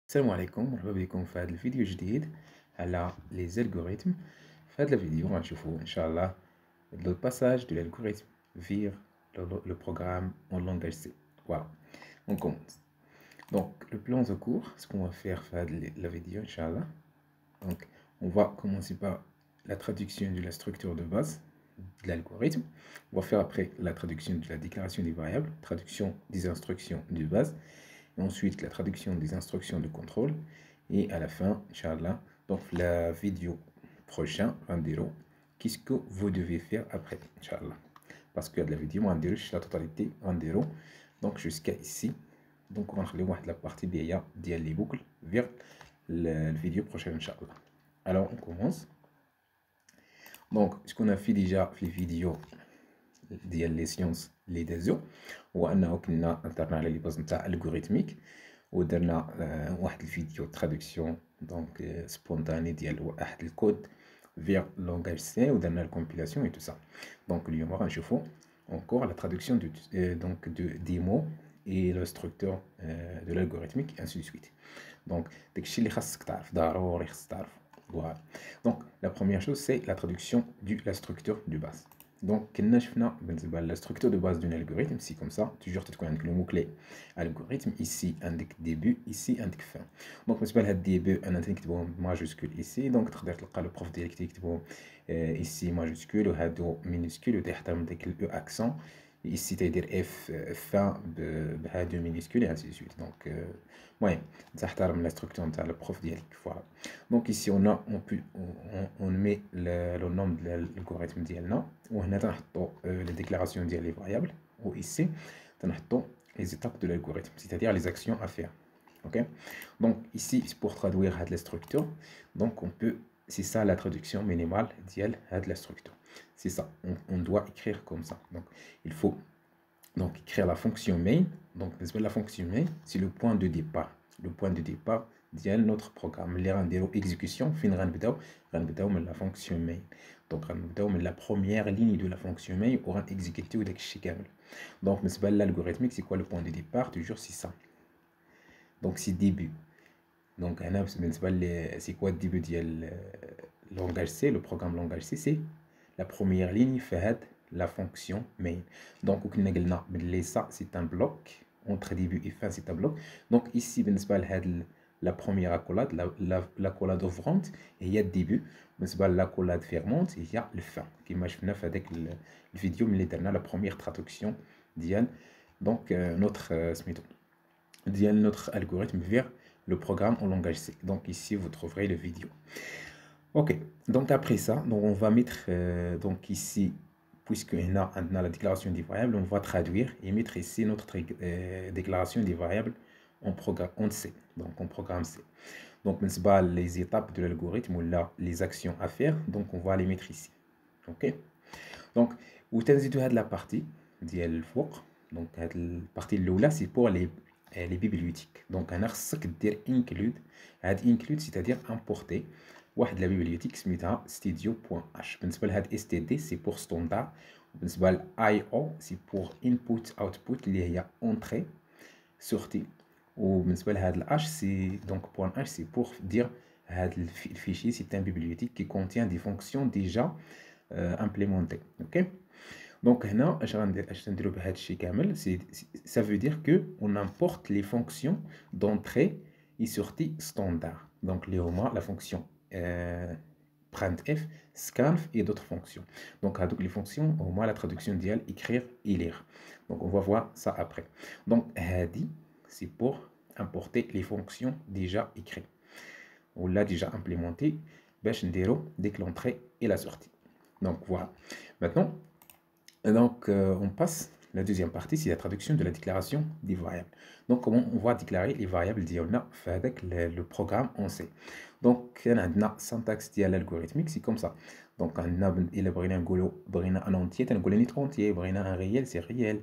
السلام عليكم، مرحبا بكم في هذا الفيديو الجديد على les algorithmes. في هذا الفيديو غنشوفوا ان شاء الله le passage de l'algorithme vers le programme en langage C. Voilà, on commence. Donc le plan de cours, ce qu'on va faire dans la vidéo, Inch'Allah. Donc on va commencer par la traduction de la structure de base de l'algorithme. On va faire après la traduction de la déclaration des variables, traduction des instructions de base, et ensuite la traduction des instructions de contrôle. Et à la fin, Inch'Allah, donc la vidéo prochaine, rendez-vous, qu'est-ce que vous devez faire après, Inch'Allah. Parce que la vidéo, rendez-vous, la totalité, rendez-vous, donc jusqu'à ici. Donc on va faire la partie derrière les boucles vers la vidéo prochaine, Inch'Allah. Alors on commence. Donc ce qu'on a fait déjà في les vidéos ديال لي سيونس اللي دازو هو انه كنا هضرنا على لي باز نتاع الغوريثميك ودرنا واحد الفيديو ترادكسيون دونك سبونتاني ديال واحد الكود فيغ لونغاج سي ودرنا الكومبيلاسيون اي تو سا. دونك اليوم غنشوفو encore la traduction des mots et la structure de l'algorithmique et ainsi de suite. Donc داكشي اللي خاصك تعرف ضروري خاصك تعرف. Voilà. Donc la première chose c'est la traduction de la structure du base. Donc, la structure de base d'un algorithme, c'est comme ça. Toujours, tu as le mot-clé algorithme. Ici, un début, ici, un fin. Donc, le début, un majuscule ici. Donc, le prof dialectique, ici, majuscule, ou minuscule, ou le accent. Ici, c'est-à-dire F fin, de minuscule, et ainsi de suite. Donc, ouais, la structure de le prof dialectique. Voilà. Donc, ici, on met le nom de l'algorithme d'ILNA. On a les déclarations des variables. Ou ici, on a les étapes de l'algorithme, c'est-à-dire les actions à faire. Ok. Donc, ici, pour traduire la structure, donc on peut, c'est ça la traduction minimale de la structure. C'est ça. On doit écrire comme ça. Donc, il faut donc écrire la fonction main. Donc, la fonction main, c'est le point de départ. Le point de départ de notre programme. Les rendez-vous exécution, fin rendez-vous la fonction main. Donc, rendez-vous la première ligne de la fonction main pour exécuter ou d'exécuter. Donc, l'algorithmique, c'est quoi le point de départ? Toujours, c'est ça. Donc, c'est début. Donc, c'est quoi le début du langage C? Le programme langage C, c'est la première ligne fait la fonction main. Donc, ça, c'est un bloc. Entre début et fin, c'est un bloc. Donc, ici, la première accolade, l'accolade ouvrante, et il y a le début. L'accolade fermante, et il y a le fin. Qui m'a fait avec la vidéo, mais la première traduction d'Yann. Donc, notre algorithme vers le programme en langage C. Donc, ici, vous trouverez la vidéo. Ok, donc après ça, donc on va mettre donc ici, puisqu'on a la déclaration des variables, on va traduire et mettre ici notre déclaration des variables en programme C, donc en programme C. Donc les étapes de l'algorithme ou là les actions à faire, donc on va les mettre ici. Ok, donc vous avez la partie ديال الفوق. donc la partie là c'est pour les bibliothèques. donc انا خصك دير include. include c'est-à-dire importer واحد لا بيبليوتيك سميتها studio.h. بالنسبه لهاد std سي بور ستاندار، وبالنسبه ل io سي بور input output اللي هي entrée sortie، وبالنسبه لهاد الh سي دونك .h سي بور دير هاد الفيشي سي ان بيبليوتيك qui contient des fonctions déjà implémentées. OK. donc هنا اش غنديرو بهاد الشيء كامل سي ça veut dire que on importe les fonctions d'entrée et sortie standard. donc اللي هما la fonction printf, scanf et d'autres fonctions. Donc, les fonctions, au moins la traduction d'IL, écrire et lire. Donc, on va voir ça après. Donc, hadi, c'est pour importer les fonctions déjà écrites. On l'a déjà implémenté, dès que l'entrée et la sortie. Donc, voilà. Maintenant, on passe. La deuxième partie, c'est la traduction de la déclaration des variables. Donc, comment on va déclarer les variables d'IONA avec le programme en C. donc on a syntaxe ديال l'algorithmique, c'est comme ça. donc on a بغينا un entier تنقول نيت entier، بغينا un réel c'est réel،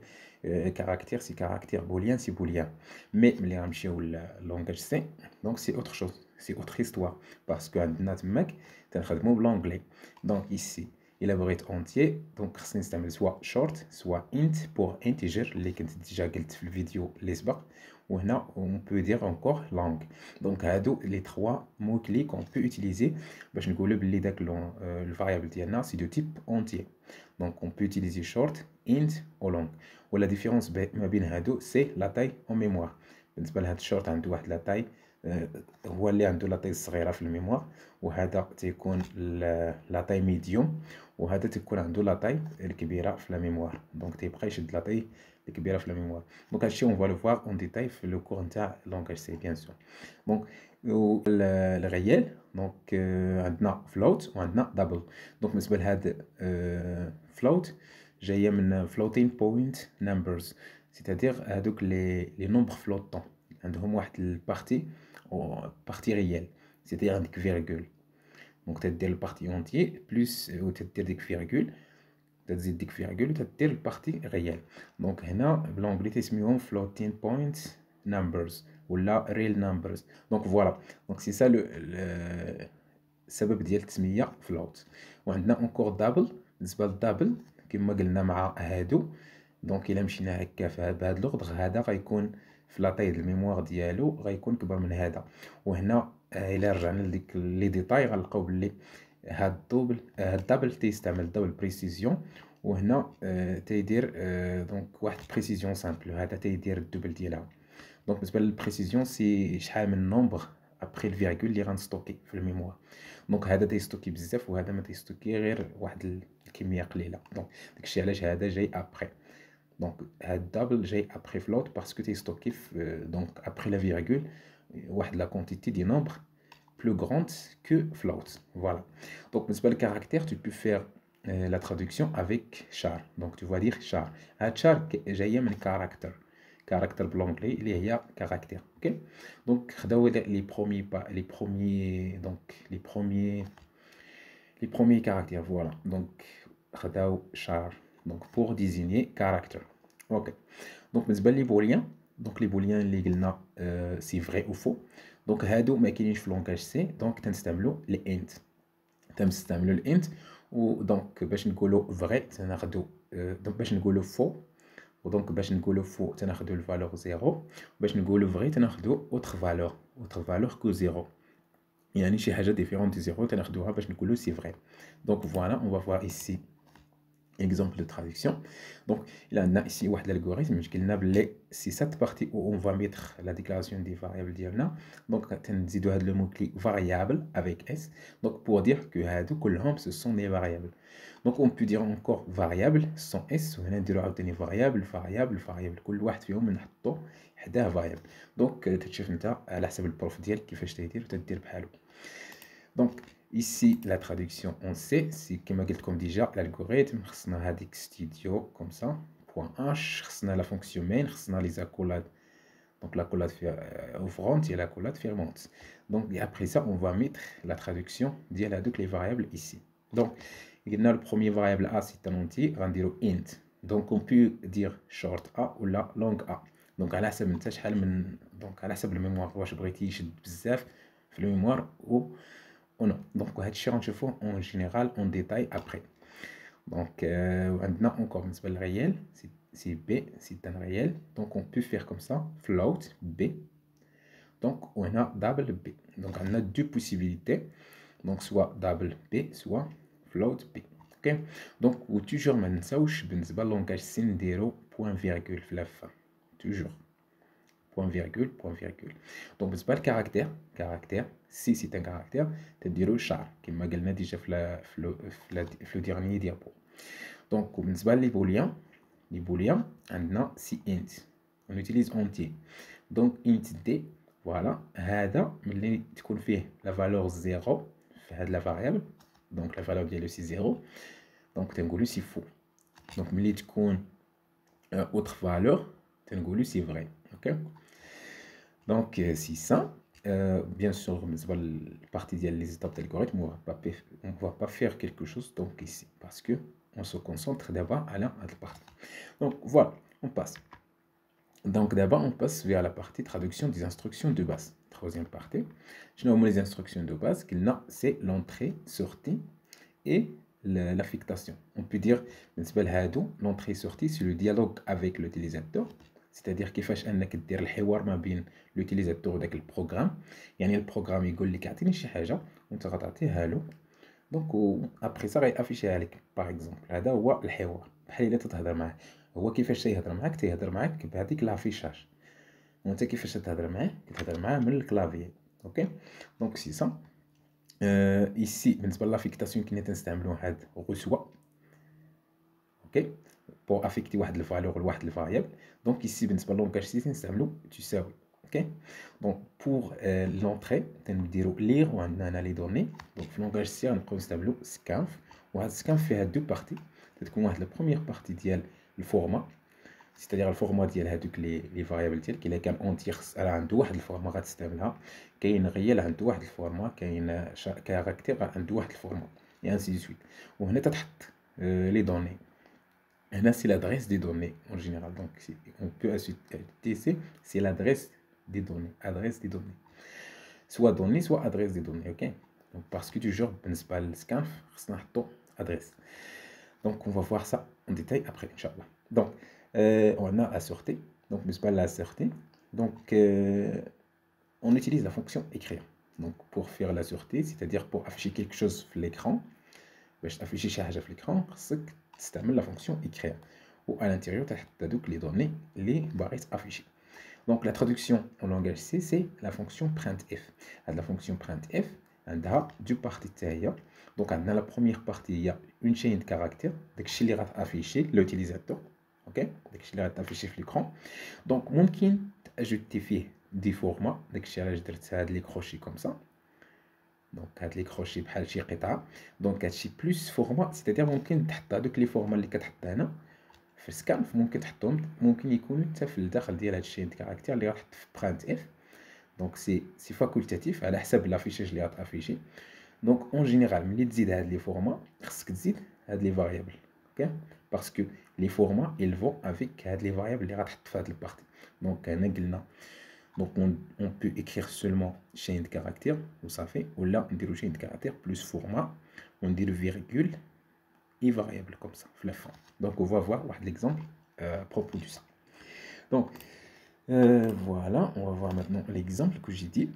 caractère c'est caractère، boolean c'est boolean. mais ملي غنمشيو langage C, donc c'est autre chose, c'est autre histoire parce que عندنا تماك تنخدمو بالانجلي. donc ici elaborate entier, donc خصني نستعمل soit short soit int pour integer اللي كنت déjà قلت في الفيديو اللي سبق، وهنا on peut dire encore langue. Donc هادو les trois mots clés qu'on peut utiliser باش نقولوا بلي داك le variable ديالنا c'est de type entier. Donc on peut utiliser short, int ou long. ولا différence ما بين هادو c'est la taille en mémoire. بالنسبه لهاد الشورت عنده واحد لا taille هو اللي عنده لا taille صغيره في الميموار، وهذا تيكون لا taille ميديوم، وهذا تيكون عنده لا taille الكبيره في لا ميموار. دونك تيبقى يشد لا taille الكبيره في لا ميموار. دونك هادشي اون فوا لو فوار اون ديتاي في لو كور نتاع لونغاج سي بيان سور. دونك الغيال دونك عندنا فلوت وعندنا دبل. دونك بالنسبه لهاد فلوت جايه من floating point numbers، c'est-à-dire هادوك لي نومبر فلوتون عندهم واحد البارتي او بارتي ريال، c'est-à-dire عندك فيرغول. دونك تدير البارتي اونتي بلس وتدير ديك فيرغول، تزيد ديك فيرغول وتدير البارتي ريال. دونك هنا بالانجلي تسميهم floating point numbers ولا real numbers. دونك فوالا، دونك سي سا السبب ديال التسميه فلوت. وعندنا اونكور دابل. بالنسبه للدابل كما قلنا مع هادو، دونك الا مشينا هكا بهاد لوغدغ، هذا غيكون في لاطاي د الميموار ديالو غيكون كبر من هذا. وهنا الا رجعنا لديك لي ديتاي غنلقاو بلي هاد الدبل تيستعمل دبل بريسيزيون، وهنا تيدير دونك واحد بريسيزيون سامبل، هذا تيدير الدبل ديالها. دونك بالنسبه للبريسيزيون سي شحال من نومبر ابري الفيرغول اللي غنستوكي في الميموار. دونك هذا تيستوكي بزاف وهذا ما تيستوكي غير واحد الكميه قليله. دونك داكشي علاش هذا جاي ابري. دونك هاد دابل جاي ابري فلوت باسكو تيستوكي دونك ابري لا فيرغول واحد لا كونتيتي دي نومبر plus grande que float. Voilà. Donc, بالنسبة للكارactère, tu peux faire la traduction avec char. Donc, tu vas dire char. char جاية من character. Character بالانجلي اللي هي caractère. Ok. Donc, خداو les premiers caractères. Voilà. Donc, خداو char. Donc, pour désigner caractère. Ok. Donc, بالنسبة لي booléen. Donc, les booléens اللي قلنا c'est vrai ou faux. دونك هادو ما كاينينش في لونغاج سي. دونك تنستعملوا الانت، تنستعملوا الانت. ودونك باش نقولوا فري تناخذوا، دونك باش نقولوا فو، ودونك باش نقولوا فو تناخذوا الفالور زيرو، باش نقولوا فري تناخذوا اوتر فالور كو زيرو، يعني شي حاجه ديفيرونت دي زيرو تناخذوها باش نقولوا سي فري. دونك فوالا اون فا فوار ايسي exemple de traduction. Donc, il y a ici un algorithme qui dit c'est cette partie où on va mettre la déclaration des variables d'IANA. Donc, on a le mot-clé variable avec S. Donc, pour dire que ce sont des variables. Donc, on peut dire encore variable sans S. On a des variables. كل واحد فيهم نحطو حداه variable. Donc, تشوف انت على حسب البروف ديالك كيفاش تدير وتدير بحالو. Donc, ici, la traduction, on sait, c'est comme déjà l'algorithme, on a des studio comme ça, point H, on a la fonction main, on a les accolades, donc l'accolade ouvrante et l'accolade fermante. Donc, et après ça, on va mettre la traduction de les variables ici. Donc, il y a le premier variable A, c'est un entier, on va dire int. Donc, on peut dire short A ou la long A. Donc, à la donc à la mémoire, je vais bzaf le mémoire ou ou non. Donc, on va en général en détail après. Donc, maintenant, encore le réel, c'est B, c'est un réel. Donc, on peut faire comme ça, float B. Donc, on a double B. Donc, on a deux possibilités. Donc, soit double B, soit float B. Ok. Donc, ou toujours, maintenant, ça, le langage sindero point virgule, la fin. Toujours. Point virgule, point virgule. Donc, c'est pas le caractère. Si c'est un caractère, tu dis le char, qui m'a déjà fait le dernier diapo. Donc, c'est pas les booléens, c'est int. On utilise entier. Donc, int d, voilà, هذا ملي تكون فيه la valeur 0 في هاد la variable. Donc, la valeur ديالو c'est 0. Donc, تنقولو c'est faux. Donc, ملي تكون autre valeur, تنقولو c'est vrai. OK? Donc, c'est ça. Bien sûr, la partie des étapes d'algorithme, on ne va pas faire quelque chose donc ici, parce que on se concentre d'abord à la partie. Donc, voilà, on passe. Donc, d'abord, on passe vers la partie traduction des instructions de base. Troisième partie. Je nomme les instructions de base, c'est l'entrée, sortie et l'affectation. On peut dire, l'entrée, sortie, c'est le dialogue avec l'utilisateur. c'est-à-dire كيفاش انك دير الحوار ما بين لوتيليزاتور وداك البروغرام. يعني البروغرام يقول لك اعطيني شي حاجه وانت غتعطيها له، دونك ابري سا غيافيشيها لك. باغ اكزومبل هذا هو الحوار، بحال الا تتهضر معاه. هو كيفاش تيهضر معاك؟ تيهضر معاك بهذيك لافيشاج، وانت كيفاش تهضر معاه؟ كتهضر معاه من الكلافيي. اوكي دونك سي سا. ايسي بالنسبه لافيكتاسيون كنا تنستعملوا هاد غوسوا. اوكي بور افيكتي واحد الفالور لواحد الفاريابل. دونك ايسي بالنسبه للونغاج سي تنستعملوا تساوي. اوكي دونك بور لونطري تنديروا لير وعندنا هنا لي دوني. دونك في لونغاج سي غنبقاو نستعملوا سكانف، وهاد سكانف فيها دو بارتي. تكون واحد لا بروميير بارتي ديال الفورما، c'est-à-dire الفورما ديال هادوك لي فاريابل ديالك. الا كان اونتيغ راه عنده واحد الفورما غتستعملها، كاين غيال عنده واحد الفورما، كاين كاركتير عنده واحد الفورما، et ainsi de suite. وهنا تتحط لي دوني. هنا سي لادريس دي دوني en général. donc on peut utiliser c'est l'adresse des données, adresse des données, soit données soit adresse des données. ok donc parce que toujours بالنسبه للسكانف خصنا نحطو adresse. donc on va voir ça en détail après inchallah. donc on a la sûreté. donc بالنسبه la sûreté, donc on utilise la fonction écrire. donc pour faire la sûreté, c'est-à-dire pour afficher quelque chose sur l'écran، باش تافيشي شي حاجه في l'écran خصك تستعمل la fonction écrire، و à l'intérieur تحط هذوك les données اللي باغي تافيشي. donc la traduction en langage C c'est la fonction printf. هاد la fonction printf عندها دو بارتي حتى هي. donc عندنا la première partie هي une chaîne de caractères، داكشي اللي غتافيشي l'utilisateur. اوكي داكشي اللي غتافيشي في l'écran. donc ممكن تاجوتي فيه دي فورما، داكشي علاش درت هاد لي كروشي كوم سا. دونك هاد لي كروشي بحال شي قطعه. دونك هادشي بلوس فورما، سيتادير ممكن تحط هادوك لي فورما اللي كتحط هنا في سكانف، ممكن تحطهم، ممكن يكونوا حتى في الداخل ديال هادشي د كاركتير اللي غتحط في برانت اف. دونك سي فاكولتاتيف على حسب لافيشاج اللي غتافيشي. دونك اون جينيرال ملي تزيد هاد لي فورما خصك تزيد هاد لي فاريابل. اوكي باسكو لي فورما ils vont avec هاد لي فاريابل اللي غتحط في هاد البارتي. دونك هنا قلنا donc on peut écrire seulement chaîne de caractères ou ça fait, ou là on dit chaîne de caractères plus format, on dit le virgule et variable comme ça la fin. donc on va voir l'exemple à propos de ça. donc voilà, on va voir maintenant l'exemple que j'ai dit.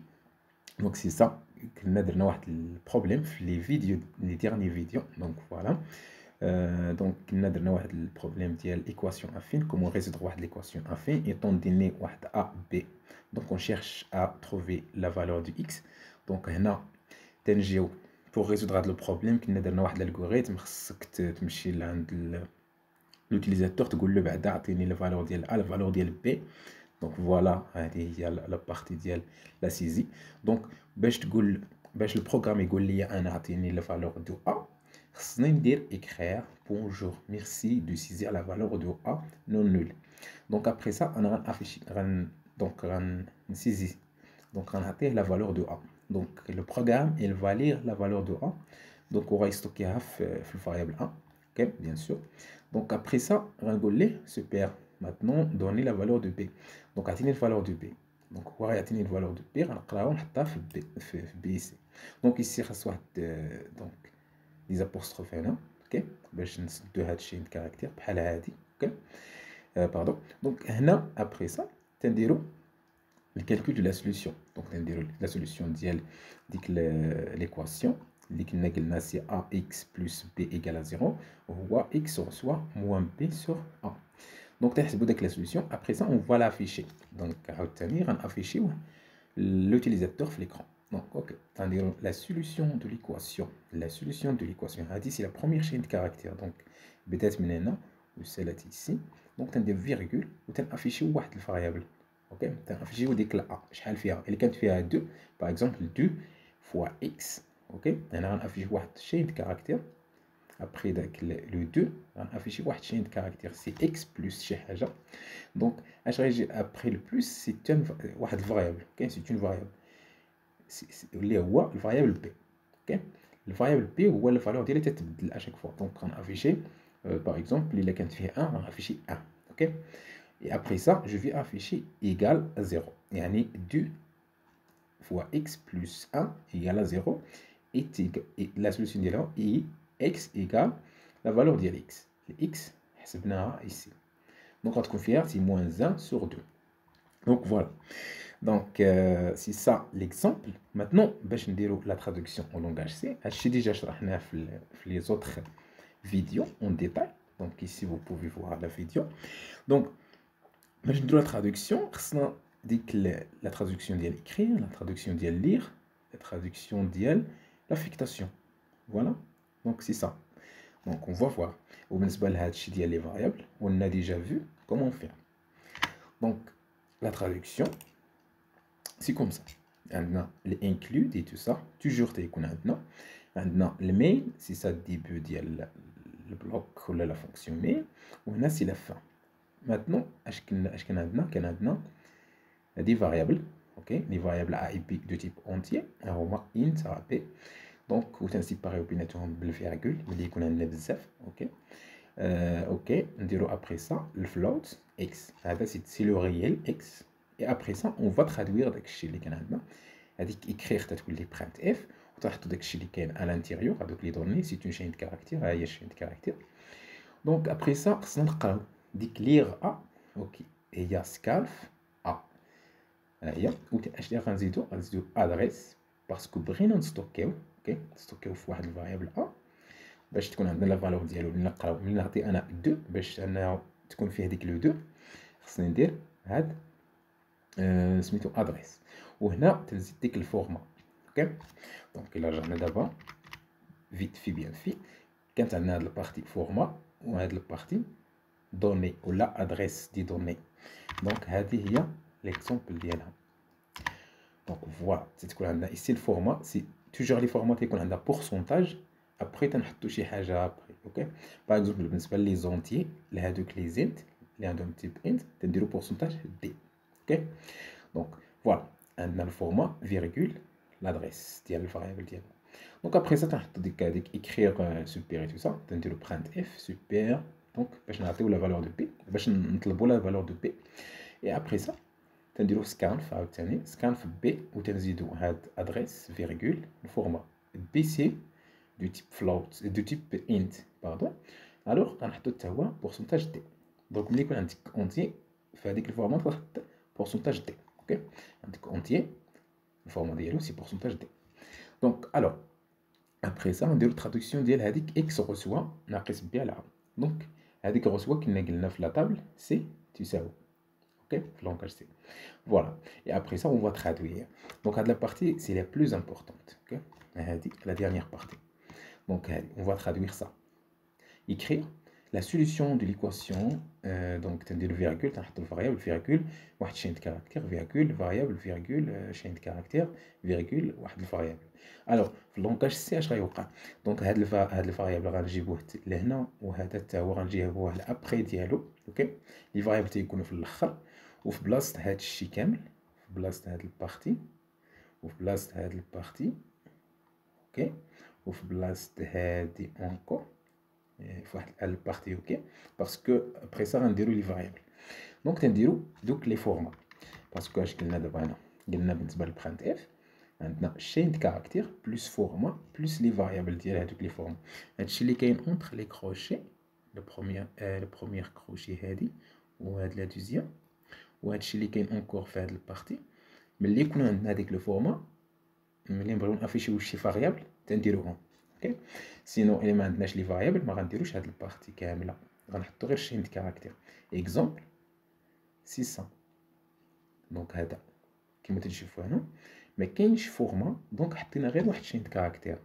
donc c'est ça qu'on a le problème les vidéos, les dernières vidéos. donc voilà. donc on a le problème de l'équation affine, comment résoudre l'équation affine étant donné a b. donc on cherche à trouver la valeur du x. donc هنا تنجيو pour résoudre le problème كنا درنا واحد الالغوريثم، خصك تمشي لعند l'utilisateur تقول له بعدا عطيني la valeur ديال a la valeur ديال b. donc voilà هذه هي لا بارتي ديال لا سيزي. donc باش البروغرام يقول لي انا عطيني la valeur دو a، خصني ندير écrire bonjour merci de saisir la valeur de a non nulle. donc après ça انا غنافيشي donc غنسيزي donc غنعطيه la valeur de a. donc le programme il va lire la valeur de a. donc وغيستوكيها في الفاريابل a. ok bien sûr. donc après ça غنقول ليه super maintenant donner la valeur de b. donc عطيني la valeur de b. donc هو غيعطيني la valeur de b غنقراها ونحطها في b في b ici. donc ici خاص واحد donc les apostrophes هنا. ok باش نسدو هاد الشيء د كاركتير بحال هادي. ok pardon. donc هنا après ça تنديرو le calcul de la solution. donc تنديرو la solution ديال ديك l'équation اللي كنا قلنا سي ax plus b égale à 0 وهو x reçoit moins b sur a. donc تحسبوا داك la solution. après ça on va l'afficher. donc عاوتاني غنافيشيوه l'utilisateur في l'écran. donc ok تنديرو la solution de l'équation. la solution de l'équation هادي c'est la première chaîne de caractères. donc بدات من هنا وسالات ici. donc تندير virgule وتنافيشيو واحد الفاريابل. ok تنافيشيو ديك لا a شحال فيها اللي كانت فيها 2 par exemple 2 fois x. ok هنا غنافيشي واحد chaîne de caractères. après داك لو 2 غنافيشي واحد chaîne de caractères سي x plus شي حاجه. donc اش غيجي après le plus سي واحد الفاريابل. ok سي une variable اللي هو الفاريابل b. ok الفاريابل b هو الفالور ديالها تتبدل اشاك فوا. donc غنافيشي par exemple الا كانت فيه 1 غنافيشي 1. ok et après ça je vais afficher égal à 0 يعني 2 fois x plus 1 égale à 0 et la solution ديالها est x égale la valeur ديال x. x حسبناها ici. Donc, on va c'est moins 1 sur 2. Donc, voilà. Donc, c'est ça l'exemple. Maintenant, je vais la traduction en langage C. Je déjà les autres vidéos en détail. Donc, ici, vous pouvez voir la vidéo. Donc, je vais la traduction. La traduction d'écrire, la traduction de lire, la traduction de l'affectation. Voilà. Donc, c'est ça. Donc, on va voir. Au les variables, on a déjà vu comment faire. Donc, la traduction, c'est comme ça. Maintenant, les include et tout ça, toujours t'es maintenant. Maintenant, le main, c'est ça le début de le bloc ou la fonction main. Ou là, c'est la fin. Maintenant, maintenant, des variables. Ok, les variables A et B de type entier. Alors, int, A, B. Donc, vous séparez le virgule, mais il y a un bzaf. Ok. Ok, on dira après ça, le float x. C'est le réel x. Et après ça, on va traduire chez les Canadiens. C'est-à-dire écrire les printf. On va traduire chez les à l'intérieur, avec les données. C'est une chaîne de caractères. Il y a une chaîne de caractères. Donc après ça, on va lire A. Ok. Et il y a scarf A. Il y a adresse. Parce que nous stocker. Ok. Stocker une variable A. باش تكون عندنا لا فالور ديالو اللي نقراو ملي نعطي انا 2 باش انه تكون فيه ديك لو 2 خصني ندير هاد سميتو ادريس وهنا تنزيد ديك الفورما. اوكي دونك الا رجعنا دابا فيت في بيان في كانت عندنا هاد البارتي فورما وهاد البارتي دوني ولا ادريس دي دوني. دونك هذه هي ليكزومبل ديالها. دونك فوالا تكون عندنا ici الفورما سي توجور لي فورما تيكون عندها بورسونتاج. Après, tu as حاجة après, ok? Par exemple, بالنسبة لي زونتي لهادوك لي زنت اللي عندهم تيب انت تنديرو بورسونتاج دي. ok? Donc, voilà. عندنا الفورما فيرغول l'adresse ديال الفاريابل ديالنا. Donc après ça, تنحط ديك écrire super et tout ça, تنديرو print f super. Donc باش نعطيو la valeur de b, باش نطلبو la valeur de b. Et après ça, تنديرو scanf عاوتاني scanf b وتنزيدو هاد adresse فيرغول الفورما bc du type float, du type int, pardon. Alors, on a un pourcentage d. Donc, on a un entier, fait avec le format pourcentage d. Ok, un entier, le format de c'est pourcentage d. Donc, alors, après ça, on a la traduction de la x reçoit, on a bien là. Donc, la reçoit qui n'est que la table, c'est tu sais où. Ok, langage C. Voilà. Et après ça, on va traduire. Donc, la partie, c'est la plus importante. Ok, la dernière partie. Donc, on va traduire ça. Écrire la solution de l'équation. Donc, tu as le virgule, tu as le variable, virgule, une chaîne de caractère, virgule, variable, virgule, chaîne de caractère, virgule, une variable. Alors, le langage C, je vais donc, le variable, je vais là, ou je vais après dialogue. Ok, les variables, tu connais le khar, ou في بلاصة هاد الشي كامل, في بلاصة هاد البارتي, وفي بلاصة هاد البارتي. ok. Ou place de هادي encore elle partie ok parce que après ça on déroule les variables. Donc on déroule donc les formats parce que je قلنا دابا هنا قلنا بالنسبه للبرنت اف عندنا chaîne de caractère plus format plus les variables ديال هذوك les formats. هادشي اللي كاين entre les crochets le premier crochet هادي وهاد لا دوزيام وهادشي اللي كاين encore في هاد البارتي ملي يكون عندنا هذيك لو فورما ملي نبغيو نافيشيو شي فاريابل تنديروهم. اوكي سينو الا ما عندناش لي فاريابل ما غنديروش هاد البارتي كامله غنحطو غير شين دي كاركتير. اكزومبل 600. دونك هذا كيما تنشوفوا هنا ما كاينش فورما دونك حطينا غير واحد شين دي كاركتير.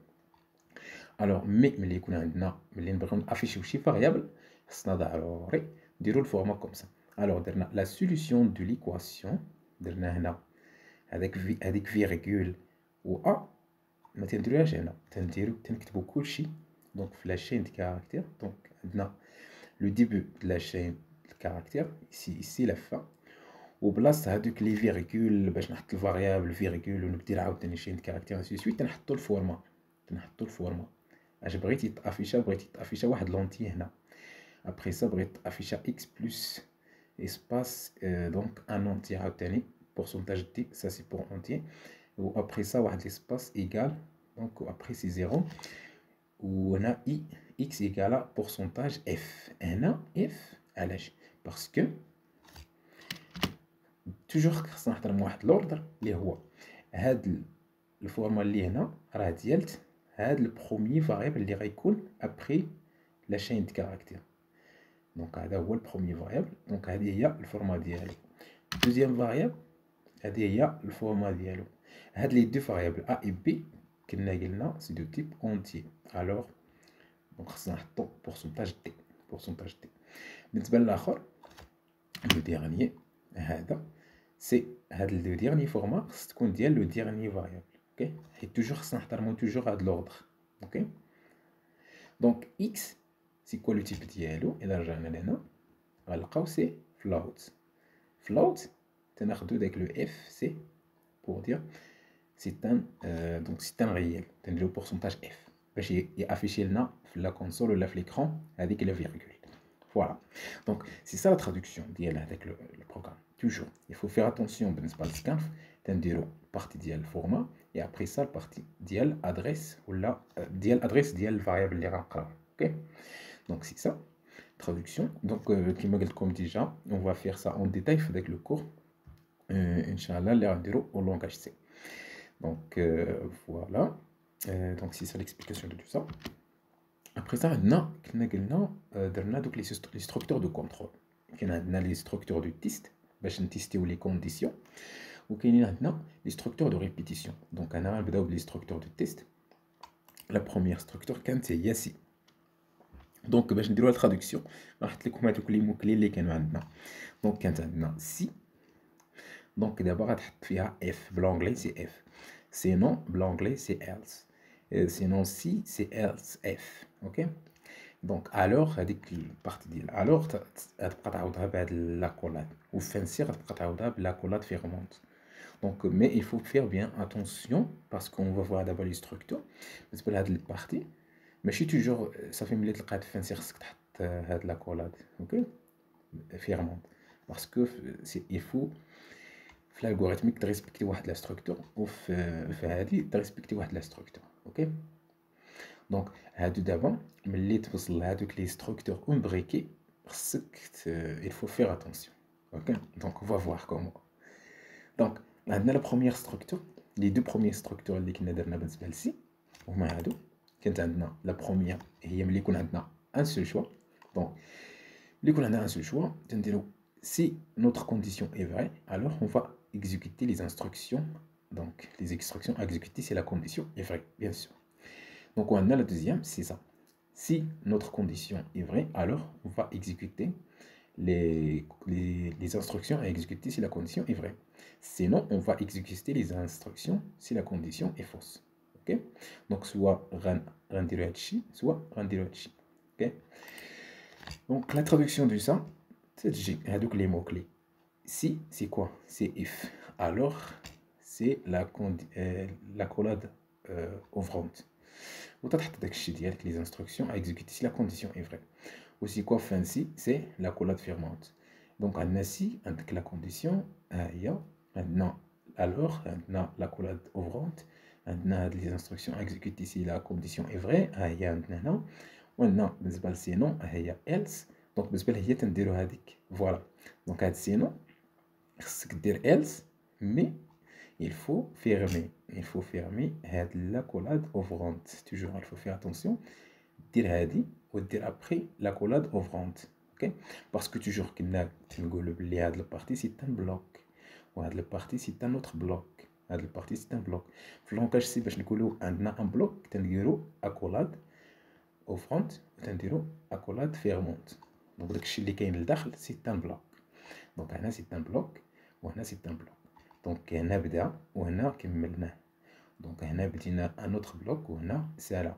الوغ ملي يكون عندنا ملي نبغيو نافيشيو شي فاريابل خصنا ضروري نديرو الفورما كوم سا. الوغ درنا لا سوليوشن دو ليكواسيون درنا هنا هذيك فيرغول و ا ما تنديروهاش هنا تنكتبو كلشي دونك في لا شين دي كاركتير. دونك عندنا لو ديبي د لا شين دو كاركتير ici la fin وبلاصه هذوك لي فيرغول باش نحط الفاريابل فيرغول وندير عاوتاني شين دو كاركتير انسي سويت تنحطو الفورما اش بغيتي تافيشا واحد لونتي هنا. ابري سا بغيت تافيشا اكس بلس اسباس دونك ان اونتي عاوتاني pourcentage d ça c'est pour entier. Ou après ça, واحد l'espace égal, donc après c'est 0. Ou on a i x égale à pourcentage f. هنا f علاش باسكو توجور خصنا نحترم واحد لوردر اللي هو هاد الفورما اللي هنا راه ديالت هاد البروميي فاريابل اللي غيكون ابري لا شين دو كاركتير. دونك هذا هو البروميي فاريابل. دونك هذه هي الفورما ديالو. دوزيام فاريابل هذه هي الفورما ديالو. هاد لي دو فاريابل ا و بي كنا قلنا سي دو تيب اونتي. الوغ دونك خصنا نحطو بورسونتاج دي. بورسونتاج دي. بالنسبه للاخر لو ديرنيي هذا سي هاد لو ديرنيي فورما خص تكون ديال لو ديرنيي فاريابل. اوكي حيت توجور خصنا نحترمو توجور هاد لوردر. اوكي دونك اكس سي كوا لو تيب ديالو. الا رجعنا لهنا غنلقاو سي فلوت. فلوت تناخدو داك لو اف سي بور دير سي ان دونك سي ان ريال. تنديرو بورسونتاج اف باش يافيشي لنا في لا كونسول ولا في ليكرون هذيك لا فيرغول. Voilà. Donc, c'est ça la traduction avec le programme. Toujours, il faut faire attention بالنسبة للسكانف تنديرو partie ديال الفورما et après ça partie ديال adresse ولا ديال adresse ديال الفاريابل اللي غنقراو. OK. Donc c'est ça traduction. Donc كما قلت لكم déjà, on va faire ça en détail avec le cours inchallah اللي غنديرو au langage C. Donc voilà. Donc c'est ça l'explication de tout ça. Après ça, on a donc les structures de contrôle. On a les structures de test, pour tester les conditions. Ou on a les structures de répétition. Donc, on a les structures de test. La première structure, c'est ici. Donc, je vais la traduction. Je vais vous montrer les mots-clés qui sont là. Donc, on a si. Donc, d'abord, on a F. L'anglais, c'est F. Sinon, l'anglais, c'est else. Sinon, si, c'est else F. Ok. Donc, alors, هذيك البارتي ديال alors غتبقى تعاودها بهاد لاكولاد وفانسي غتبقى تعاودها بلاكولاد فيرمونت. Donc, mais il faut faire bien attention parce qu'on va voir d'abord les structures. بالنسبة لهاد البارتي ماشي توجور صافي ملي تلقات فانسي خصك تحط هاد لاكولاد. اوكي فيرمونت باسكو il faut في الالغوريثميك تريسبكتي واحد لا ستركتور وفي هادي تريسبكتي واحد لا ستركتور. اوكي دونك هادو دابا ملي توصل لهادوك لي ستركتور امبريكي خصك il faut faire attention. OK donc on va voir comment. Donc عندنا لا بروميير ستركتور لي دو بروميير ستركتور اللي كنا درنا بالنسبه لسي هما هادو. كانت عندنا لا بروميير هي ملي يكون عندنا ان سول شوا. دونك ملي يكون عندنا ان سول شوا تنديرو si notre condition est vraie alors on va exécuter les instructions. Donc les instructions à exécuter si la condition est vraie bien sûr. Donc on a la deuxième, c'est ça. Si notre condition est vraie, alors on va exécuter les instructions à exécuter si la condition est vraie. Sinon, on va exécuter les instructions si la condition est fausse. Ok. Donc soit rendiru hachi, soit rendiru hachi. Ok. Donc la traduction de ça, c'est donc les mots clés. Si, c'est quoi? C'est if. Alors, c'est la collade ouvrante. وتحط داكشي ديالك لي انستركسيون ا اكزيكوتي سي لا كونديسيون اي فري. وسي كوا فانسي سي لا كولاد فيرمونت. دونك عندنا سي عندك لا كونديسيون ها هي عندنا الوغ عندنا لا كولاد اوفرونت عندنا هاد لي انستركسيون ا اكزيكوتي سي لا كونديسيون اي فري ها هي عندنا هنا. وعندنا بالنسبه لسينون ها هي ايلس. دونك بالنسبه لها هي تنديرو هذيك فوالا. دونك هاد سينون خصك دير ايلس مي il faut fermer la collade ouvrante. Toujours, il faut faire attention. Dire hadi ou dire après la collade ouvrante. Ok? Parce que toujours qu'il y a la partie c'est un bloc. Ou la partie c'est un autre bloc. La partie c'est un bloc. Le langage c'est parce que nous avons un bloc, تنديرو accolade ouvrante, تنديرو accolade fermante. Donc le اللي كاين لداخل c'est un bloc. Donc هنا c'est un bloc وهنا c'est un bloc. دونك هنا بدا وهنا كملناه. دونك هنا بدينا ان اوتر بلوك وهنا سالا.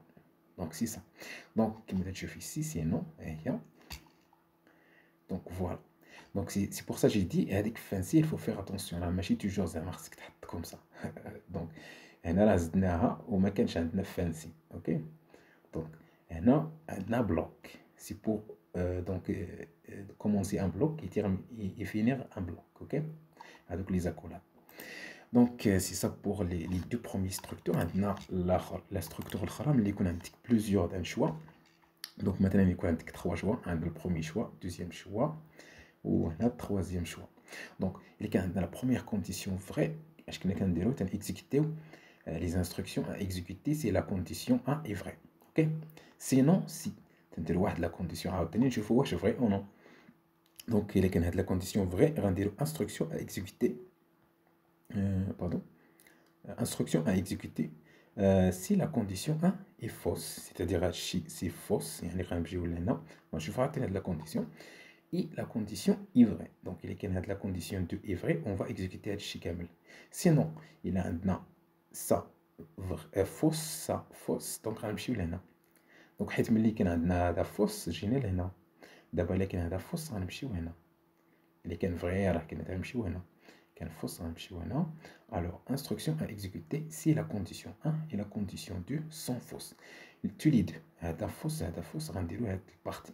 دونك سي سا. دونك كما تشوفي سي سي نو هي. دونك فوالا. دونك سي بور سا جي دي هذيك فانسي il faut faire attention راه ماشي توجور زعما خصك تحط كوم سا. دونك هنا راه زدناها وما كانش عندنا فانسي. اوكي دونك هنا عندنا بلوك سي بور دونك commencer un bloc et finir un bloc. OK avec les accolades. Donc c'est ça pour les deux premières structures. Maintenant la structure الأخرى ملي يكون عندك plusieurs d'un choix. Donc maintenant il يكون عندك 3 choix. عندك le premier choix, deuxième choix وهنا troisième choix. Donc اللي كان عندنا la première condition vraie اش كنا كنديرو تنexécuter les instructions à exécuter si la condition A est vraie. OK. Sinon si تندير واحد la condition عاوتاني نشوفو واش vrai ou non. Donc إلا كان هاد la condition vraie غنديرو instruction à exécuter pardon instruction à exécuter si la condition 1 est fausse, c'est-à-dire c'est fausse, يعني غنمشيو لهنا غنشوفو عاوتاني هاد la condition et la condition est vraie. Donc il y a la condition 2 est vraie, on va exécuter هادشي كامل. Sinon il a عندنا ça fausse ça fausse, donc غنمشيو لهنا. Donc حيت ملي كان عندنا هذا fausse جينا لهنا. دابا الا كان هذا fausse غنمشيو هنا. الا كان vrai راه كنا غنمشيو هنا. كان fausse غنمشيو هنا. Alors instruction à exécuter si la condition 1 et la condition 2 sont fausses. Tu les deux. هذا fausse غنديرو هاد البارتي.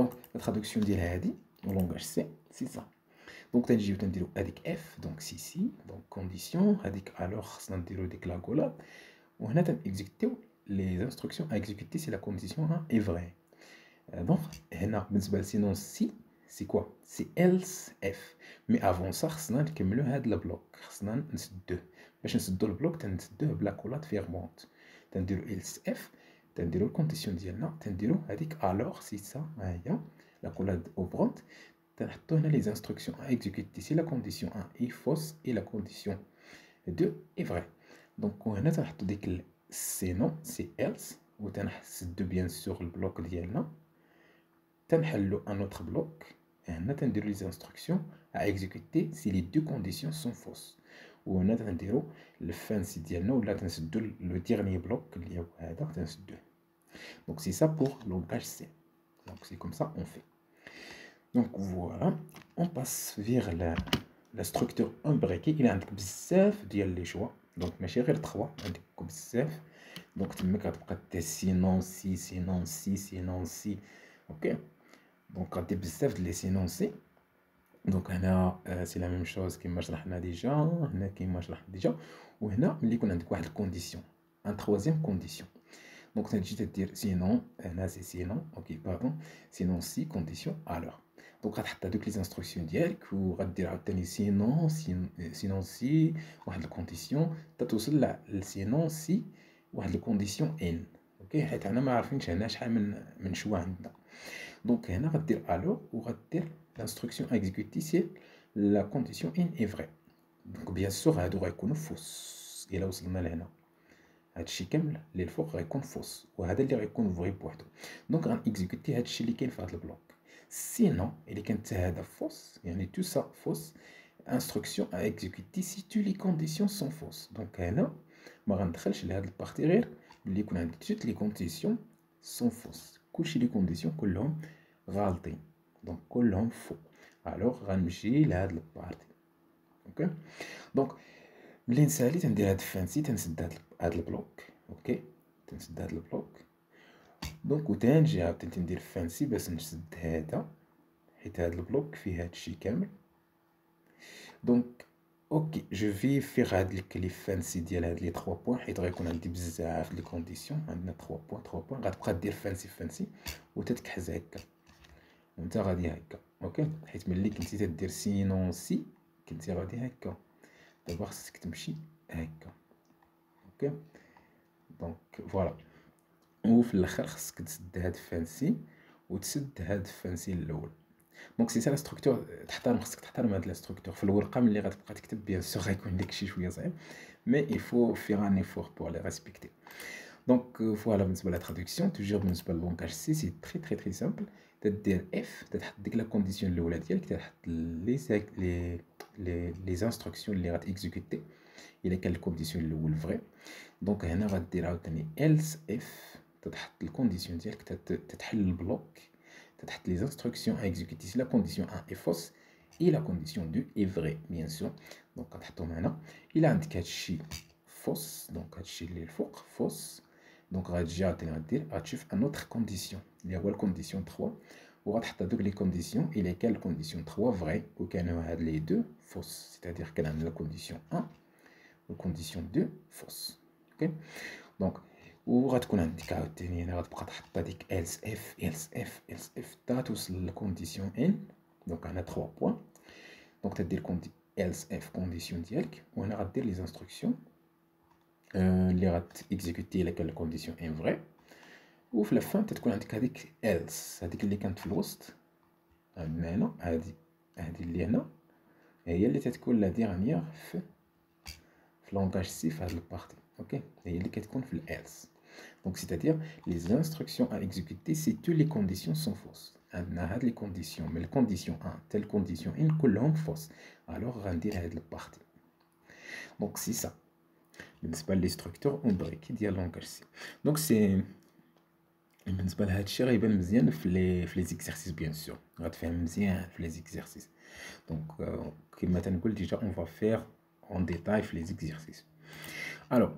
Donc la traduction ديال هادي au langage C c'est ça. Donc تنجيو تنديرو هاديك F donc si donc condition هاديك alors خصنا نديرو ديك لاغولاد وهنا تنexécuter les instructions à exécuter si la condition 1 est vraie. Donc هنا بالنسبه لسينون سي سي كوا سي else F mais avant ça خصنا نكملو هاد البلوك خصنا نسدوه باش نسدو البلوك تنسدوه بلا كولات فيرمونت تنديرو else F تنديرو الكونديسيون ديالنا تنديرو هذيك alors si ça ها هي لا كولاد اوبرونت تنحطو هنا les instructions à exécuter si la condition 1 est fausse et la condition 2 est vraie. Donc هنا تنحطو ديك sinon c'est else و تنسدو bien sûr البلوك ديالنا تنحلو un autre bloc هنا تنديرو les instructions à exécuter si les deux conditions sont fausses. وهنا تنديرو الفانسي ديالنا ولا تنسدو لو ديرني بلوك اللي هو هذا تنسدوه. Donc c'est ça pour le langage C. Donc c'est comme ça on fait. Donc voilà, on passe vers la structure imbriquée. Il y a عندك بزاف ديال لي choix. Donc ماشي غير 3 عندك بزاف. Donc تما كتبقى دير sinon si sinon si sinon si. OK. Donc غادي بزاف ديال لي sinon si. دونك هنا سي لا ميم شوز كيما شرحنا ديجا هنا كيما شرحنا ديجا وهنا ملي يكون عندك واحد الكونديسيون ان تروازيام كونديسيون دونك تجي تدير سينون هنا سي سينون اوكي باردون سينون سي كونديسيون الوغ دونك غتحط هادوك لي انستركسيون ديالك وغدير عاوتاني سينون سينون سي واحد الكونديسيون توصل لسينون سي واحد الكونديسيون ان اوكي حيت انا ما عارفينش هنا شحال من شوا عندنا دونك هنا غدير الوغ وغدير l'instruction à exécuter si la condition in est vraie. Donc bien sûr هادو غيكونوا فوس الى وصلنا لهنا هادشي كامل اللي الفوق غيكون فوس وهذا اللي غيكون فري بوحدو دونك غنكزيكوتي هادشي اللي كاين في هاد البلوك سينون الا كانت هذا فوس يعني تو سا فوس instruction à exécuter si tous les conditions sont fausses. Donc هنا ما غندخلش لهاد البارتي غير اللي يكون عندك toutes les conditions sont fausses كلشي لي كونديسيون كلهم غالطين دونك كلهم فو الوغ غنمشي لهاد البارتي اوكي دونك ملي نسالي تندير هاد فانسي تنسد هاد البلوك اوكي تنسد هاد البلوك دونك وتنجي عاوتاني تندير فانسي باش نسد هذا حيت هاد البلوك فيه هادشي كامل دونك اوكي جو في فيغ هاد الكليب فانسي ديال هاد لي 3 بوين حيت غيكون عندي بزاف لي كونديسيون عندنا 3 بوين غتبقى دير فانسي وتتكحز هكا وانت غادي هكا اوكي حيت ملي كنتي تدير سينون سي كنتي غادي هكا دابا خصك تمشي هكا اوكي دونك فوالا وفي الاخر خصك تسد هاد فانسي وتسد هاد فانسي الاول دونك سي سا لا ستركتور تحترم خصك تحترم هاد لا ستركتور في الورقه ملي غتبقى تكتب بيان سور غيكون لك شويه صعيب مي يفو فيغ ان ايفور بور لي ريسبكتي دونك فوالا بالنسبه لا ترادكسيون توجور بالنسبه للونكاج سي سي تري سامبل تدير اف تحط ديك لا كونديسيون الاولى ديالك تحط لي انستركسيون اللي غاتيكزيكوتي الا كان الكونديسيون الاول فري دونك هنا غدير عاوتاني else اف تحط الكونديسيون ديالك تتحل البلوك تحط لي انستركسيون à exécuter si la condition 1 est fausse et la condition 2 est vraie bien sûr دونك غتحطهم هنا الا عندك هادشي فوس دونك هادشي اللي الفوق فوس دونك غتجي عاوتاني غتشوف ان اوتر كونديسيون اللي هو الكونديسيون 3 وغتحط هادوك لي كونديسيون الا كان الكونديسيون 3 فري وكانوا هاد لي دو فوس سيتادير كان عندنا الكونديسيون 1 والكونديسيون 2 فوس اوكي دونك وغتكون عندك عاوتاني هنا غتبقى تحط هاديك else اف تا توصل للكونديسيون ان Donc on a 3 points. Donc tu as dire else if condition ديالك وهنا غدير les instructions اللي غتexécuter laquelle condition est vraie وفي la fin تتكون عندك هذيك else هذيك اللي كانت في الوسط عندنا هنا هذه اللي هنا هي اللي تتكون لا ديرنيير في لونغاج سي في هذه البارتي. اوكي هي اللي كتكون في الelse. Donc c'est-à-dire les instructions à exécuter si toutes les conditions sont fausses. عندنا هاد les conditions mais les conditions 1 telle condition une كلهم فوس alors غندير هاد البارتي. Donc c'est ça بالنسبه لي ستركتور امبريكي ديال لونغاج سي. دونك سي بالنسبه لهاد الشيء غيبان مزيان في لي زيكزارسيس بيان سور غتفهم مزيان في لي زيكزارسيس. دونك كما تنقول ديجا اون فا فير اون ديتاي في لي زيكزارسيس. الوغ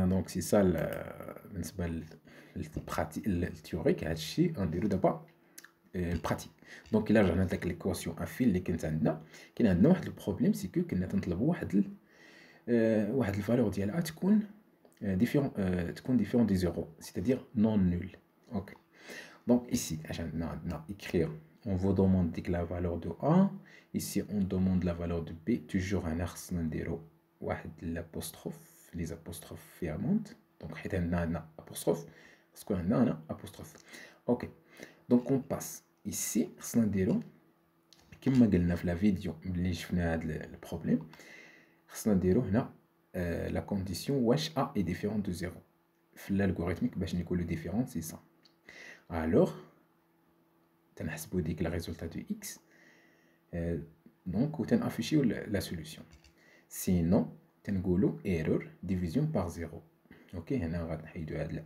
دونك سي سا بالنسبه للبراتيك التيوريك. هاد الشيء غنديرو دابا البراتيك. دونك الا رجعنا لداك ليكواسيون افيل اللي كانت عندنا كاين عندنا واحد البروبليم سي كو كنا تنطلبوا واحد الفالور ديال A تكون différent de 0, c'est-à-dire non nul. Ok. Donc ici, écrire, on vous demande la valeur de A. Ici, on demande la valeur de B. Toujours un arsenal l'apostrophe, les apostrophes fermantes. Donc, on a un apostrophe parce qu'on a un apostrophe. Ok. Donc, on passe ici, arsenal comme on a dit dans la vidéo, le problème. La condition wesh A est différente de 0. L'algorithmique, le différent, c'est ça. Alors, on a le résultat de x. Donc, on a affiché la solution. Sinon, on a erreur, division par 0. Ok, on a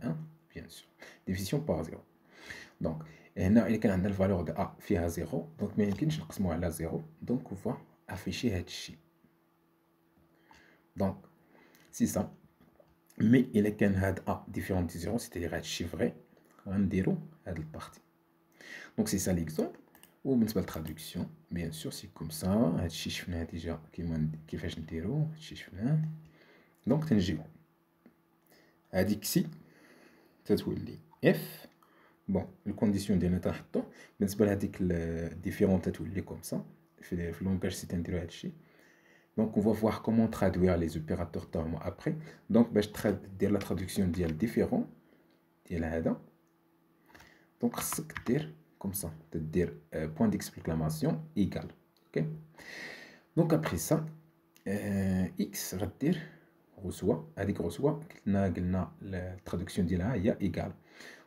1, bien sûr. Division par 0. Donc, on a la valeur de A fait à 0. Donc, mais on a 0. Donc, on va afficher ce. Donc, c'est ça. Mais il y a un A différent de 0, c'est-à-dire un chiffré, un déro à la partie. Donc, c'est ça l'exemple. Ou une la traduction, bien sûr, c'est comme ça. Un chiffre déjà qui fait un déro, un chiffre. Donc, c'est un géo. Adixi, c'est F. Bon, la condition de notre temps, mais c'est pas la différente comme ça. Le langage, c'est un déro. Donc, on va voir comment traduire les opérateurs termes après. Donc, je traduire la traduction d'IL différent. Donc, c'est comme ça. C'est-à-dire point d'exclamation égal. Okay? Donc, après ça, X va dire reçoit. Avec reçoit, la traduction d'IL est égale.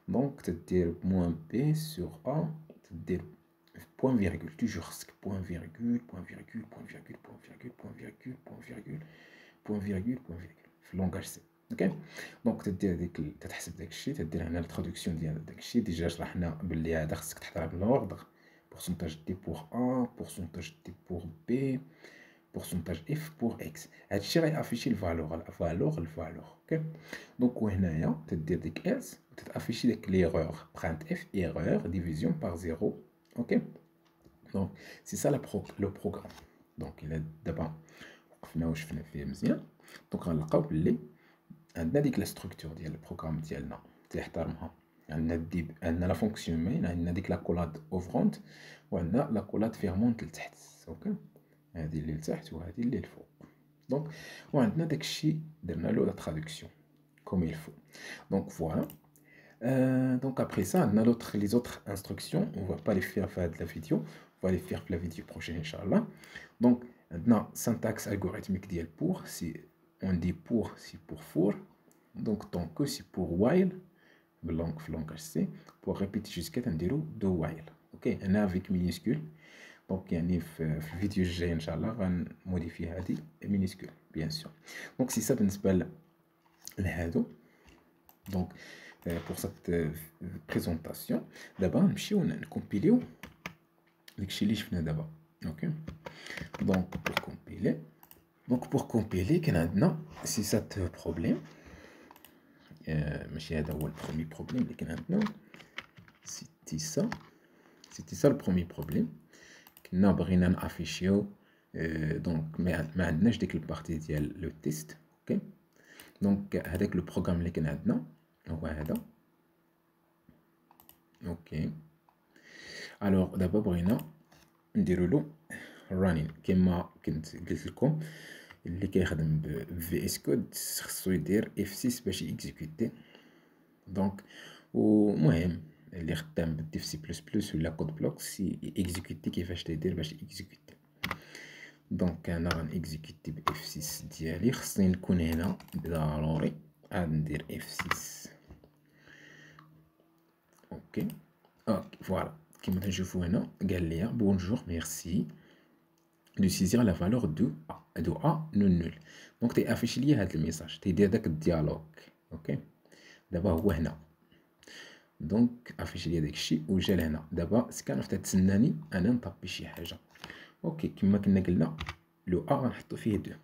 Donc, c'est-à-dire moins P sur A. C'est-à-dire point virgule, toujours point virgule, point virgule, point virgule, point virgule, point virgule, point virgule, point virgule, point virgule, في langage C. Ok. Donc تدير ديك تتحسب داك الشيء تدير هنا الترادكسيون ديال داك الشيء ديجا شرحنا باللي هذا خصك تحطها بالوردغ pourcentage D pour A, pourcentage D pour B, pourcentage F pour X. هذا الشيء غيافيشي الفالور. ok. Donc وهنايا تدير ديك else وتتافيشي داك l'erreur print F erreur division par 0. Ok. Donc c'est ça le programme. Donc il est d'abord donc غنلقاو باللي عندنا ديك لا ستركتور ديال البروغرام ديالنا تيحترمها. عندنا لا فونكسيون مين، عندنا ديك لا كولاد اوفرونت وعندنا لا كولاد فيرمونت لتحت. اوكي هذه اللي لتحت وهذه اللي الفوق. دونك وعندنا داك الشيء درنا له لا ترادكسيون كوم il faut. Donc voilà. Donc après ça, on a les autres instructions. On ne va pas les faire de la vidéo. On va les faire la vidéo prochaine, Inch'Allah. Donc, maintenant, syntaxe algorithmique d'IL pour. Si on dit pour, c'est pour for. Donc, tant que c'est pour while, langage C, pour répéter jusqu'à un déroul de while. Ok, on a avec minuscule. Donc, il y a une vidéo, Inch'Allah, on va modifier les minuscules, bien sûr. Donc, c'est ça, le hado. Donc, pour cette présentation, d'abord, on va compiler les chiffres d'abord. Ok. Donc, pour compiler, c'est ça le problème. C'est le premier problème. C'était ça le premier problème. On a affiché. Donc, mais je dis que le partie le test. Ok. Donc, avec le programme اللي كان عندنا هو هذا. Ok. Alors, d'abord بغينا نديرو له running كما كنت قلت لكم. اللي كيخدم ب VS Code خصو يدير F6 باش يكزيكوتي. دونك ومهم اللي خدام بالديف سي بلس بلس ولا كود بلوكس يكزيكوتي كيفاش تيدير باش يكزيكوتي. دونك انا غنكزيكوتي ب F6 ديالي. خصني نكون هنا ضروري عاد ندير F6. اوكي فوالا كيما تنشوفوا هنا قال لي بونجور ميرسي de saisir la valeur de A non nul. دونك تيافيش لي هذا الميساج تيدير داك الديالوج. اوكي دابا هو هنا دونك افيش لي داكشي وجا لهنا. دابا سكانف تتسناني انا نطبي شي حاجه. اوكي كما كنا قلنا لو ا غنحطو فيه 2.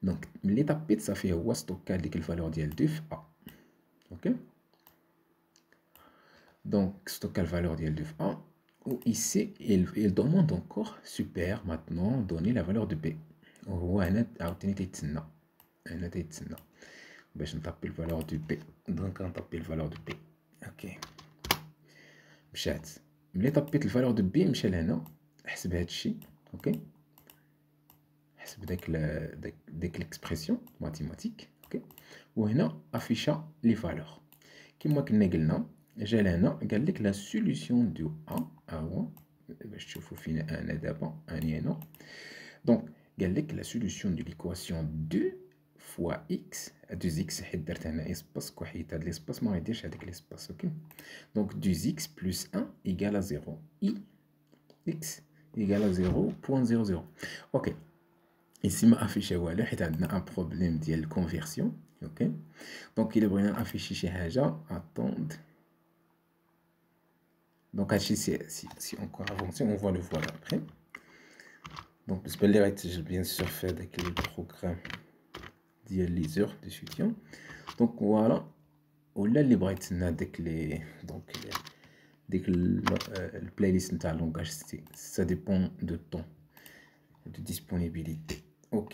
دونك ملي طبيت صافي هو ستوكا ديك الفالور ديال 2 في ا. اوكي donc stocke la valeur de A. Ou ici, il demande encore super maintenant donner la valeur de B. هو هنا عاوتاني تيتسنى هنا تيتسنى باش نطبي الفالور دو B. دونك غنطبي الفالور دو B. اوكي مشات. ملي طبيت الفالور دو B مشى لهنا حسب هادشي. اوكي حسب داك ليكسبرسيون ماتيماتيك. اوكي وهنا افيشا لي فالور كما كنا قلنا. جا لهنا قال لك لا سوليسيون دو ا هو باش تشوفوا فينا انا دابا اني هنا. دونك قال لك لا سوليسيون دو ليكواسيون 2 فوا اكس 2 اكس حيت درت هنا اسباس كحيت هاد ليسباس ما غيديرش هذاك ليسباس. اوكي دونك 2 اكس بلس 1 ايكال 0 اي اكس ايكال 0.00. اوكي ici ما افيشا والو حيت عندنا ان بروبليم ديال الكونفيرسيون. اوكي دونك الا بغينا افيشي شي حاجه اتوند. Donc, si encore avancé, on va le voir après. Donc, je vais bien sûr faire avec le programme dialyseur de soutien. Donc, voilà. On a les brights avec les. Donc, dès que le playlist est à langage, ça dépend de temps, de disponibilité. Ok.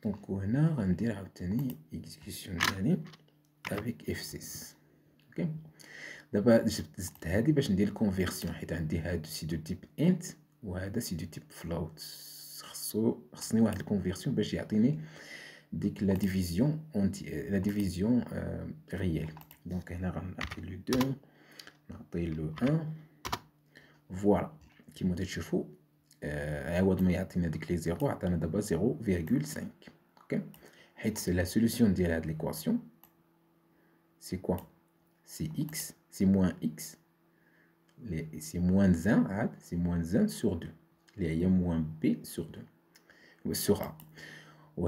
Donc, on a un dire à obtenir exécution d'année avec F6. اوكي دابا زدت هادي باش ندير الكونفيرسيون حيت عندي هادو سي دو تيب انت وهذا سي دو تيب فلوت. خصني واحد الكونفيرسيون باش يعطيني ديك لا ديفيزيون لا ديفيزيون ريال. دونك هنا غنعطي له 2 نعطي له 1 فوالا كيما تشوفوا عوض ما يعطينا ديك لي زيرو عطانا دابا 0.5. اوكي حيت لا سوليسيون ديال هاد ليكواسيون c'est quoi? C'est x, c'est moins x, c'est moins 1, c'est moins 1 sur 2. Il y a moins b sur 2, sur a.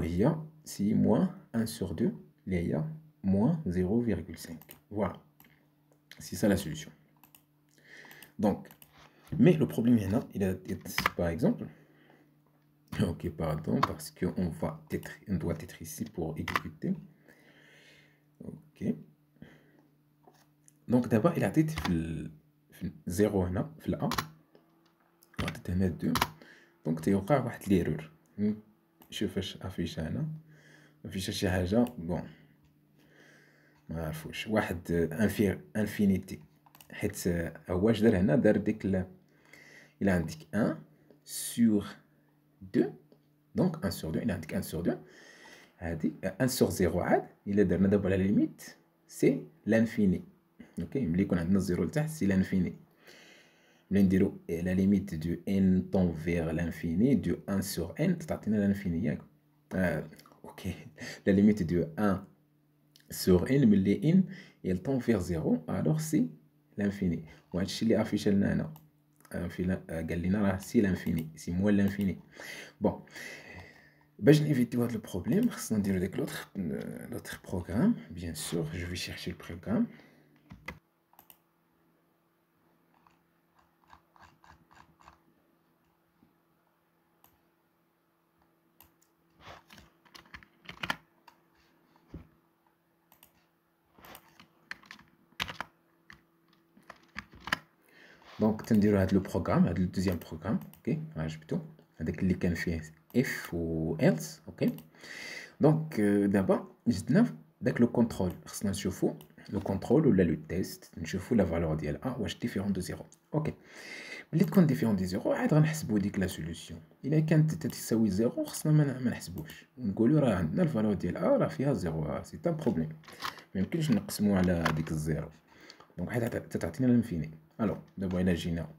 Et c'est moins 1 sur 2, il y a moins 0,5. Voilà, c'est ça la solution. Donc, mais le problème est là, par exemple, ok, pardon, parce qu'on doit être ici pour exécuter. Ok. دونك دابا الى عطيت في 0 هنا في الأ وعطيت هنا 2 دونك تيوقع واحد ليرور. شوف اش افيشا هنا افيشا شي حاجه بون ما عرفوش واحد انفينيتي حيت هو اش دار هنا دار ديك الى عندك 1 sur 2 دونك 1 sur 2 الى عندك 1 sur 2 هادي 1 sur 0 عاد الى درنا دابا على ليميت سي لانفيني. اوكي ملي يكون عندنا الزيرو لتحت سي لانفيني. ملي نديرو لا ليميت دو ان طون فيغ لانفيني دو 1 سور ان تعطينا لانفيني ياك. اوكي لا ليميت دو 1 سور ان ملي ان يل طون فيغ زيرو الوغ سي لانفيني. وهادشي اللي افيش لنا هنا قال لنا راه سي لانفيني سي موال لانفيني. بون باش نيفيتيو هاد البروبليم خصنا نديرو داك لوتر بروغرام. بيان سور جو في شيرشي البروغرام. دونك تنديرو هاد لو بروغرام هاد الدوزيام بروغرام. اوكي عجبتو هذاك اللي كان فيه اف و ايلس. اوكي دونك دابا جبنا داك لو كونترول خصنا نشوفو le contrôle ou le test نشوفوا la valeur ديال A واش différent de 0. OK. ملي تكون différent de 0 عاد غنحسبوا ديك لا سوليوشن. الا كانت تساوي 0 خصنا ما نحسبوش ونقولوا راه عندنا الفالور ديال A راه فيها 0. سي تا بروبليم. ما يمكنش نقسموا على ديك الزيرو. دونك عاد تعطينا الانفيني. الوغ دابا الا جينا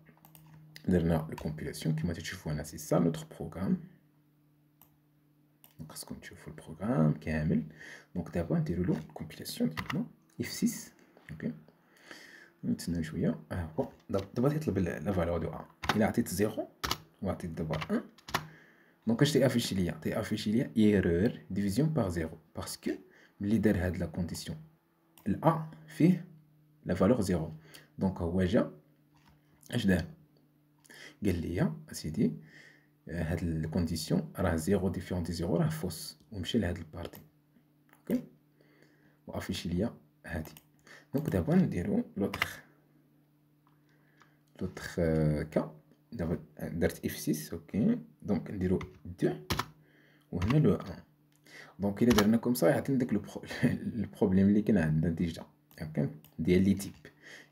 درنا الكومبيلاسيون كما تشوفوا هنا سي سا نوتر بروغرام. دونك خاصكم تشوفوا البروغرام كامل. دونك دابا نديروا له الكومبيلاسيون ديالنا F6. اوكي نتسناو شويه. هو دابا تيطلب لا فالور دو A. الا عطيت 0 وعطيت دابا 1 دونك اش تيافيشي ليا ايرور ديفيزيون بار 0 باسكو ملي دار هاد لا كونديسيون الA فيه لا فالور 0. دونك هو جا اش دار قال لي اسيدي هاد الكونديسيون راه 0 ديفيرون دي 0 راه فوس ومشى لهاد البارتي. اوكي وافيشي ليا هادي. دونك دابا نديرو لوطخ كا. دابا درت F6. اوكي دونك نديرو 2 وهنا لو 1. دونك الا درنا كوم صا يعطينا داك البروبليم اللي كان عندنا ديجا هكا ديال لي تيب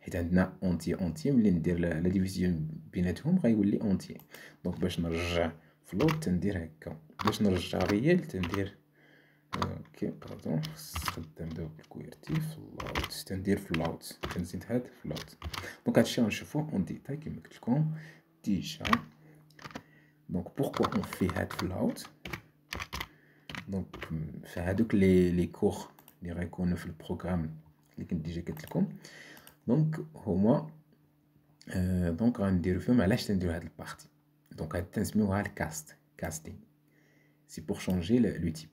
حيت عندنا اونتي ملي ندير لا ديفيزيون بيناتهم غيولي اونتي. دونك باش نرجع فلوت تندير هكا باش نرجع ريال تندير اوكي باردون خدام دابا بالكويرتي فلوت تندير فلوت كنزيد هاد فلوت. دونك هادشي غنشوفوه اون ديتاي كيما قلت لكم ديجا. دونك بوركوا اون في هاد فلوت. دونك في هادوك لي كور اللي غيكونوا في البروغرام اللي كنت ديجا قلت لكم دونك هما دونك غنديرو فيهم علاش تنديرو هاد البارتي. دونك هاد تنسميوها كاستين سي بور شونجي لو تيب.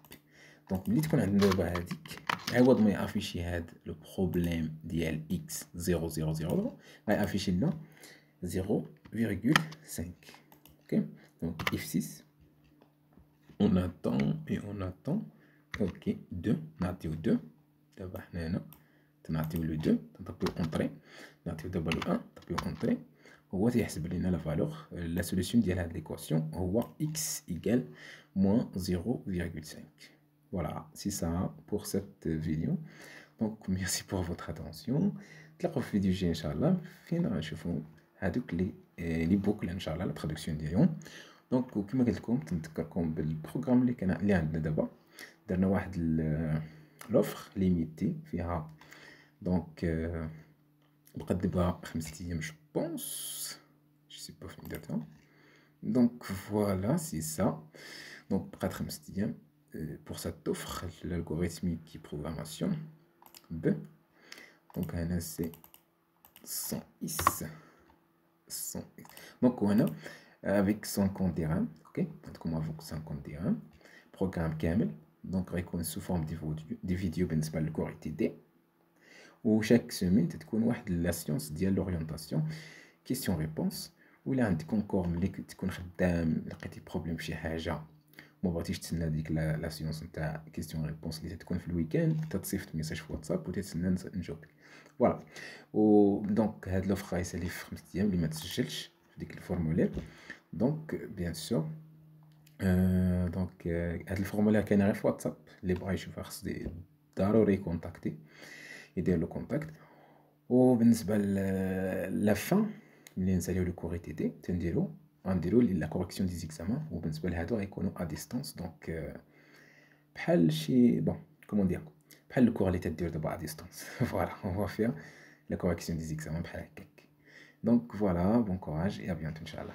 دونك ملي تكون عندنا دابا هاديك عوض ما يافيشي هاد لو بروبليم ديال x 0 غيافيشي لنا 0,5. اوكي دونك F6 on attend. ok 2 نعطيو 2 دابا حنا هنا تنعطيو لو 2 تنطبيو اونطري نعطيو دابا لو 1 نطبيو اونطري هو تيحسب لينا لا فالور لا سوليوشن ديال هاد ليكواسيون هو x égale moins 0,5. voilà c'est ça pour cette vidéo. donc merci pour votre attention. نتلاقاو في فيديو جاي ان شاء الله فين غنشوفو هادوك لي بوكل ان شاء الله لا ترادكسيون ديالهم. دونك وكما قلت لكم تنذكركم بالبروغرام اللي عندنا دابا درنا واحد لوفر ليميتي فيها دونك بقات دابا 5 ايام جو بونس جو سي با فين درتها. دونك فوالا سي سا دونك بقات 5 ايام pour cette offre l'algorithmique programmation B. donc هنا سي 100x donc هنا avec 50 dirhams. ok عندكم avec 50 dirhams programme كامل دونك غيكون سو فورم دي فيديو بالنسبه للكور تي دي. وشاك سيمين تكون واحد لا سيونس ديال لورينتاسيون كيسيون ريبونس. ولا عندكم كور ملي تكون خدام لقيتي بروبليم فشي حاجه ما بغيتيش تسنى ديك لا سيونس نتاع كيسيون ريبونس اللي تكون في الويكاند تتصيفط ميساج في واتساب وتتسنى نجاوبك. فوالا و دونك هاد لوفر غيسالي في 5 ايام اللي ما تسجلش في ديك الفورمولير. دونك بيان سور دونك هاد الفورمولير كاين غير في واتساب اللي بغا يشوفها خص ضروري كونتاكتي يدير له كونتاكت. وبالنسبه لا فان ملي نساليو لو كور تي دي تنديرو غنديرو لا كوريكسيون دي زيكزامان. وبالنسبه لهادو غيكونوا ا ديستانس دونك بحال شي بون كومون دير بحال الكور اللي تدير دابا ا ديستانس. فوالا هو فيها لا كوريكسيون دي زيكزامان بحال هكاك. دونك فوالا بون كوراج اي ا بيانتو ان شاء الله.